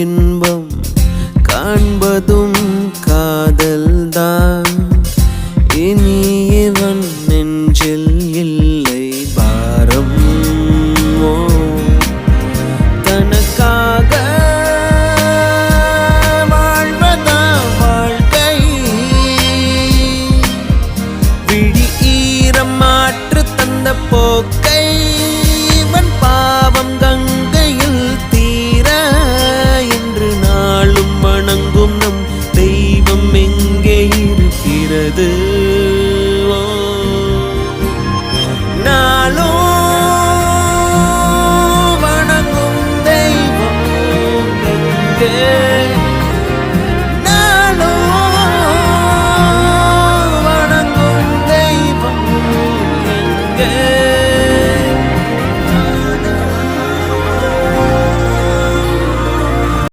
இன்பம் காண்பதும் காதல்தான். இனியவன் நெஞ்சில் இல்லை பாரம். தனக்காக வாழ்வதா வாழ்க்கை. விழி ஈரம் மாற்று தந்த போக்கை இவன் பாவம் கங்கையில் தீர. என்று நாளும் வணங்கும் நம் தெய்வம் எங்கே இருக்கிறது? நாளும் வணங்கும் தெய்வம் எங்கே?